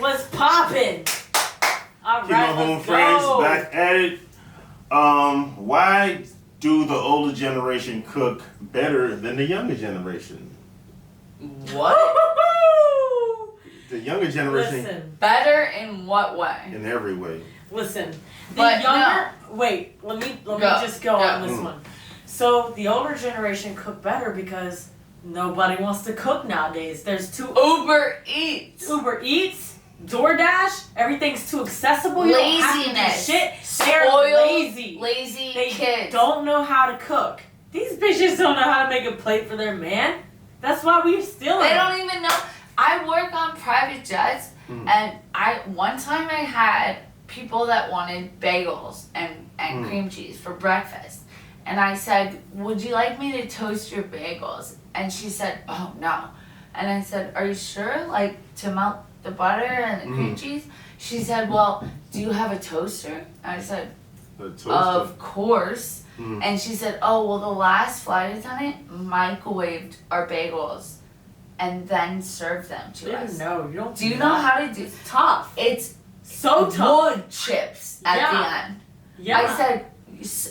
What's poppin'? All Keep right, my home let's friends go. back at it. Why do the older generation cook better than the younger generation? What? The younger generation, Listen, Better in what way? in every way. listen. The But younger. Wait, let me just go on this one. So the older generation cook better because nobody wants to cook nowadays. There's too Uber Eats. Uber Eats, DoorDash. Everything's too accessible. You don't have to do Laziness. shit. They're Spoiled, lazy. lazy They kids. don't know how to cook. These bitches don't know how to make a plate for their man. That's why we're stealing. They don't even know. I work on private jets, and one time I had people that wanted bagels and cream cheese for breakfast, and I said, "Would you like me to toast your bagels?" And she said, "Oh no," and I said, "Are you sure? Like to melt the butter and the cream cheese?" She said, "Well, do you have a toaster?" I said, The toaster. "Of course." And she said, "Oh, well, the last flight attendant microwaved our bagels and then served them to us." No, you don't. Do you know how to do? It's tough. It's So tough. wood chips at the end. Yeah.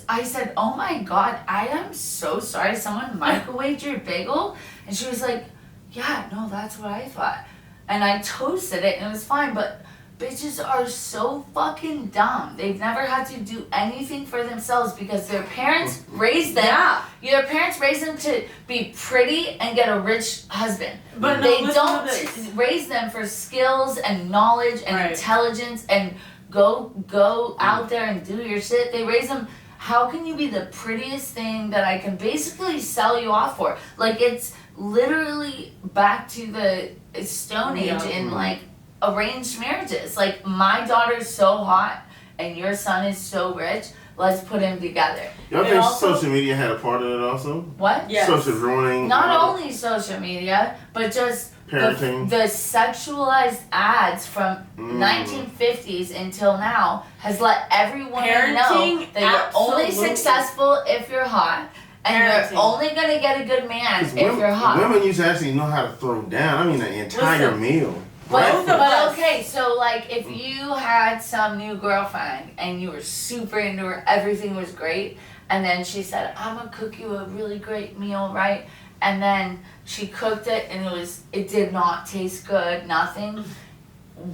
I said, "Oh my God, I am so sorry. Someone microwaved your bagel," and she was like, "Yeah, no, that's what I thought." And I toasted it, and it was fine, but. Bitches are so fucking dumb. They've never had to do anything for themselves because their parents raised them. Yeah. Their parents raised them to be pretty and get a rich husband. But no, they listen don't to this. raise them for skills and knowledge and Right. intelligence and go out there and do your shit. They raise them. How can you be the prettiest thing that I can basically sell you off for? Like it's literally back to the Stone Age in like arranged marriages. Like my daughter's so hot and your son is so rich. Let's put them together. Y'all And think also- social media had a part in it also? What? Yes. Social ruining. Not only social media, but just Parenting. the sexualized ads from 1950s until now has let everyone know Parenting, that you're only absolutely. successful if you're hot, and Parenting. you're only gonna get a good man if Women, you're hot. women used to actually know how to throw down. I mean, an entire Listen. meal. Both But of us. okay, so like if you had some new girlfriend and you were super into her, everything was great, and then she said, "I'm gonna cook you a really great meal, right?" And then she cooked it and it did not taste good, nothing.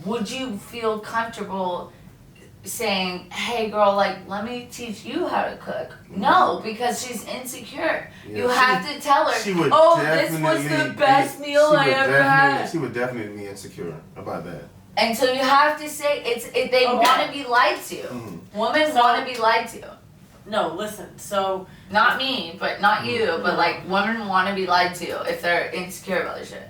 Would you feel comfortable saying, "Hey girl, like let me teach you how to cook"? No, because she's insecure. Yeah, You have to tell her, she would "Oh, this was definitely the best meal I ever had." She would definitely be insecure about that. And so you have to say they want to be lied to. Women want to be lied to. No, listen. So Not me, but not you, but like women want to be lied to if they're insecure about their shit.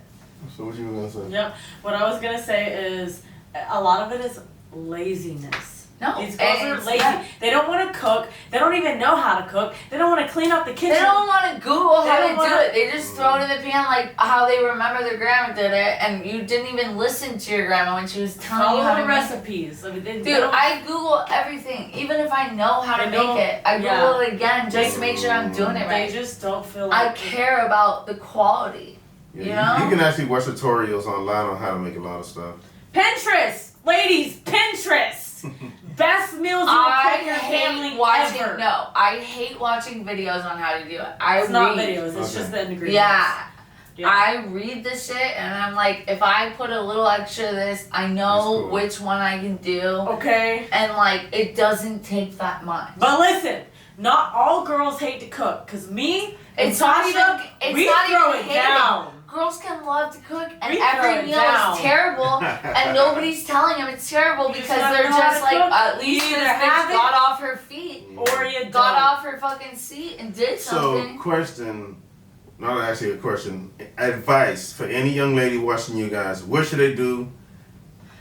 So what you gonna say? yep. What I was gonna say is a lot of it is laziness. No, These girls are it's lazy. not- They don't want to cook. They don't even know how to cook. They don't want to clean up the kitchen. They don't want to Google They how don't to do wanna- it. They just throw it in the pan like how they remember their grandma did it, and you didn't even listen to your grandma when she was telling Follow you how the to make it. recipes. I mean, they Dude, don't- I Google everything, even if I know how to They don't- make it. I yeah. Google it again just to make sure I'm doing it They right. just don't feel I like care about the quality. Yeah, You know? you can actually watch tutorials online on how to make a lot of stuff. Pinterest, ladies, Pinterest. Best meals you will I cook your hate family watching. ever. No, I hate watching videos on how to do it. It's not videos. It's Okay. just the ingredients. Yeah. I read the shit and I'm like, if I put a little extra of this, I know That's cool. which one I can do, Okay. and like it doesn't take that much. But listen, not all girls hate to cook. Cause me and It's not Tasha, even. It's we not throw even it hating. down. Girls can love to cook, and We throw every it meal down. is terrible, and nobody's telling them it's terrible You just because gotta they're know how just to like, cook. at least You this either have bitch it got off her feet, Or you got don't. off her fucking seat, and did So, something. question, not actually a question, advice for any young lady watching you guys. What should they do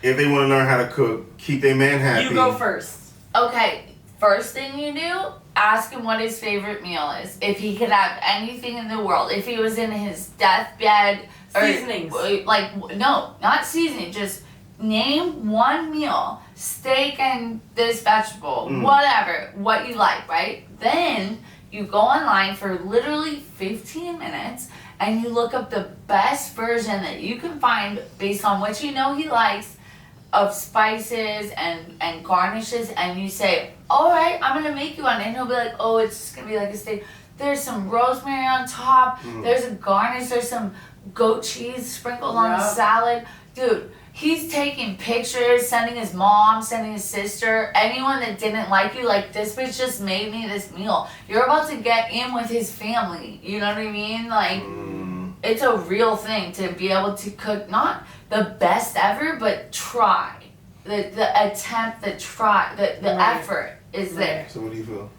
if they want to learn how to cook, keep their man happy? You go first. Okay, first thing you do, ask him what his favorite meal is. If he could have anything in the world, if he was in his deathbed, or Seasonings. like no, not seasoning, just name one meal, steak and this vegetable, whatever, what you like, right? Then you go online for literally 15 minutes and you look up the best version that you can find based on what you know he likes, of spices and garnishes, and you say, all right, I'm gonna make you one, and he'll be like, oh, it's just gonna be like a steak. There's some rosemary on top. There's a garnish. There's some goat cheese sprinkled on the salad. Dude, he's taking pictures, sending his mom, sending his sister, anyone that didn't like you, like, this bitch just made me this meal. You're about to get in with his family. You know what I mean? Like, it's a real thing to be able to cook, not the best ever, but try. The attempt, the effort is there. So what do you feel?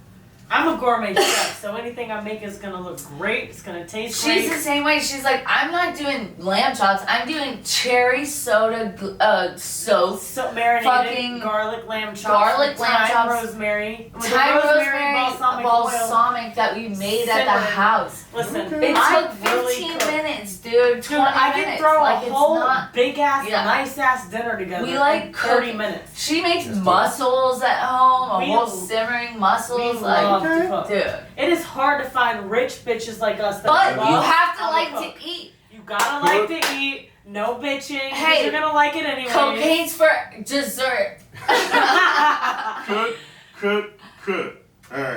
I'm a gourmet chef, so anything I make is gonna look great. It's gonna taste great. She's the same way. She's like, I'm not doing lamb chops. I'm doing cherry soda sauce. So marinated fucking garlic lamb chops. garlic lamb chops. Rosemary. With Thyme, the rosemary, balsamic balsamic that we made at the Simmered. house. Listen, It I took 15 really cook. minutes, dude. 20 Dude, I can minutes. throw Like, a it's whole not. big ass, Yeah. nice ass dinner together We like in 30 cooking. minutes. She makes That's mussels at home, We- a whole simmering We mussels. love Like, to cook. dude. It is hard to find rich bitches like us that But love you have to how like cook. to eat. You gotta like to eat. No bitching. 'Cause Hey, you're gonna like it anyway. Cocaine's for dessert. Cook. All right.